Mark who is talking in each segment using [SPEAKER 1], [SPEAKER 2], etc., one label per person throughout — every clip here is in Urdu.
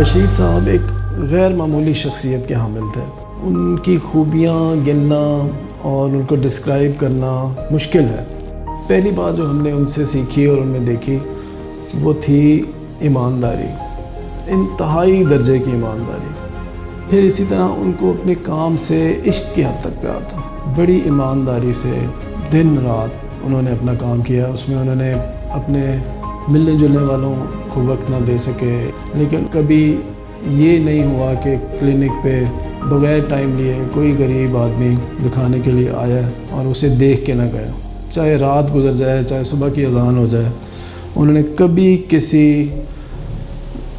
[SPEAKER 1] بشیر صاحب ایک غیر معمولی شخصیت کے حامل تھے. ان کی خوبیاں گننا اور ان کو ڈسکرائب کرنا مشکل ہے. پہلی بات جو ہم نے ان سے سیکھی اور ان میں دیکھی وہ تھی ایمانداری، انتہائی درجے کی ایمانداری. پھر اسی طرح ان کو اپنے کام سے عشق کی حد تک پیار تھا. بڑی ایمانداری سے دن رات انہوں نے اپنا کام کیا. اس میں انہوں نے اپنے ملنے جلنے والوں کو وقت نہ دے سکے، لیکن کبھی یہ نہیں ہوا کہ کلینک پہ بغیر ٹائم لیے کوئی غریب آدمی دکھانے کے لیے آیا اور اسے دیکھ کے نہ گیا. چاہے رات گزر جائے، چاہے صبح کی اذان ہو جائے، انہوں نے کبھی کسی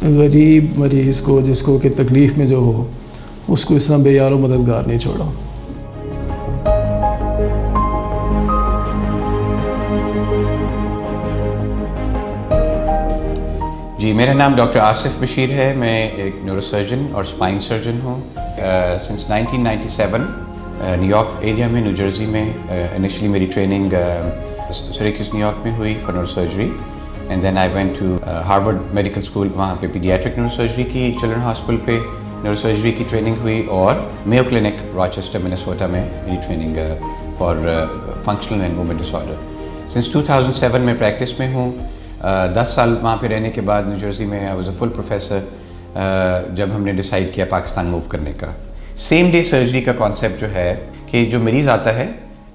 [SPEAKER 1] غریب مریض کو جس کو کہ تکلیف میں جو ہو اس کو اس طرح بے یار و مددگار نہیں چھوڑا.
[SPEAKER 2] جی، میرا نام ڈاکٹر آصف بشیر ہے. میں ایک نیورو سرجن اور اسپائن سرجن ہوں. سنس 1997 نیو یارک ایریا میں، نیو جرسی میں انیشلی میری ٹریننگ سیریکیوز نیو یارک میں ہوئی for neurosurgery, and then I went to Harvard Medical School. وہاں پہ پیڈیاٹرک نیورو سرجری کی، چلڈرن ہاسپٹل پہ نیورو سرجری کی ٹریننگ ہوئی، اور میو کلینک راچسٹر منیسوٹا میں میری training for functional and movement disorder. Since 2007 میں پریکٹس میں ہوں. 10 سال وہاں پہ رہنے کے بعد نیو جرسی میں I was a full professor. جب ہم نے ڈیسائیڈ کیا پاکستان موو کرنے کا، سیم ڈے سرجری کا کانسیپٹ جو ہے کہ جو مریض آتا ہے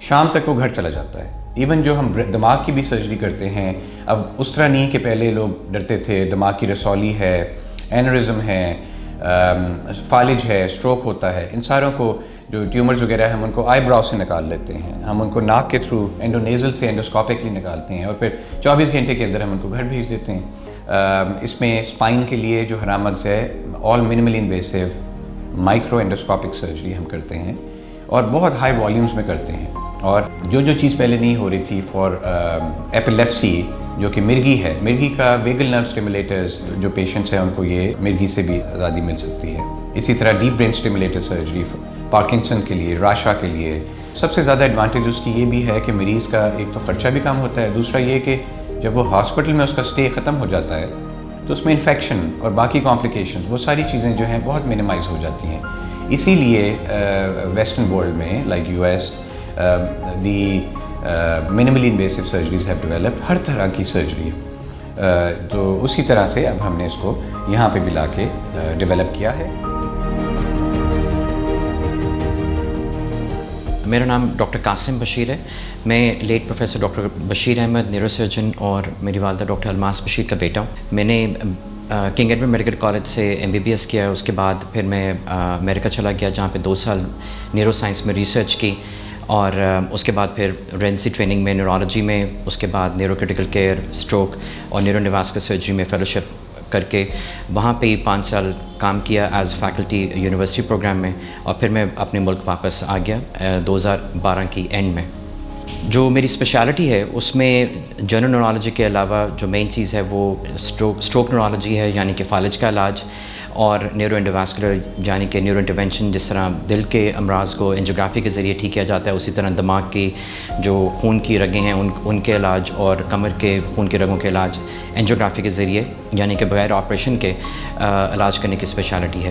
[SPEAKER 2] شام تک وہ گھر چلا جاتا ہے. ایون جو ہم دماغ کی بھی سرجری کرتے ہیں، اب اس طرح نہیں کہ پہلے لوگ ڈرتے تھے دماغ کی رسولی ہے، اینورزم ہے، فالج ہے، اسٹروک ہوتا ہے. ان ساروں کو جو ٹیومرز وغیرہ ہیں ہم ان کو آئی براؤ سے نکال لیتے ہیں، ہم ان کو ناک کے تھرو اینڈونیزل سے اینڈوسکوپکلی نکالتے ہیں، اور پھر 24 گھنٹے کے اندر ہم ان کو گھر بھیج دیتے ہیں. اس میں اسپائن کے لیے جو حرام مغز ہے، آل منیملی انویسو مائکرو اینڈوسکوپک سرجری ہم کرتے ہیں، اور بہت ہائی والیومز میں کرتے ہیں. اور جو چیز پہلے نہیں ہو رہی تھی فار ایپیلیپسی جو کہ مرگی ہے، مرگی کا ویگل نرو اسٹیمولیٹرز جو پیشنٹس ہیں ان کو یہ مرگی سے بھی آزادی مل سکتی ہے. اسی طرح ڈیپ برین اسٹیمولیٹر سرجری پارکنسن کے لیے، راشا کے لیے. سب سے زیادہ ایڈوانٹیج اس کی یہ بھی ہے کہ مریض کا ایک تو خرچہ بھی کم ہوتا ہے، دوسرا یہ کہ جب وہ ہاسپٹل میں اس کا اسٹے ختم ہو جاتا ہے تو اس میں انفیکشن اور باقی کمپلیکیشنز وہ ساری چیزیں جو ہیں بہت منیمائز ہو جاتی ہیں. اسی لیے ویسٹرن ورلڈ میں like U S the minimally invasive surgeries have developed ہر طرح کی سرجری. تو اسی طرح سے اب ہم نے اس کو یہاں پہ بھی لا کے ڈیولپ کیا ہے.
[SPEAKER 3] میرا نام ڈاکٹر قاسم بشیر ہے. میں late professor doctor Bashir Ahmad neurosurgeon اور میری والدہ ڈاکٹر الماس بشیر کا بیٹا ہوں. میں نے کنگ ایڈورڈ میڈیکل کالج سے MBBS کیا. اس کے بعد پھر میں امریکہ چلا گیا جہاں پہ 2 سال نیورو سائنس میں ریسرچ کی، اور اس کے بعد پھر ریزیڈنسی ٹریننگ میں نیورولوجی میں، اس کے بعد نیورو کرٹیکل کیئر، اسٹروک اور نیورو نیوواسکولر سرجری میں فیلوشپ کر کے وہاں پہ 5 سال کام کیا ایز فیکلٹی یونیورسٹی پروگرام میں، اور پھر میں اپنے ملک واپس آ گیا 2012 کی اینڈ میں. جو میری اسپیشلٹی ہے اس میں جنرل نیورولوجی کے علاوہ جو مین چیز ہے وہ اسٹروک نیورولوجی ہے، یعنی کہ فالج کا علاج، اور نیورو انڈوواسکولر یعنی کہ نیورو انٹرونشن. جس طرح دل کے امراض کو انجیوگرافی کے ذریعے ٹھیک کیا جاتا ہے، اسی طرح دماغ کی جو خون کی رگیں ہیں ان کے علاج، اور کمر کے خون کی رگوں کے علاج انجیوگرافی کے ذریعے یعنی کہ بغیر آپریشن کے علاج کرنے کی اسپیشلٹی ہے.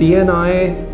[SPEAKER 4] BNI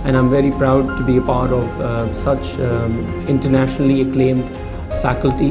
[SPEAKER 4] And I'm very proud to be a part of such internationally acclaimed faculty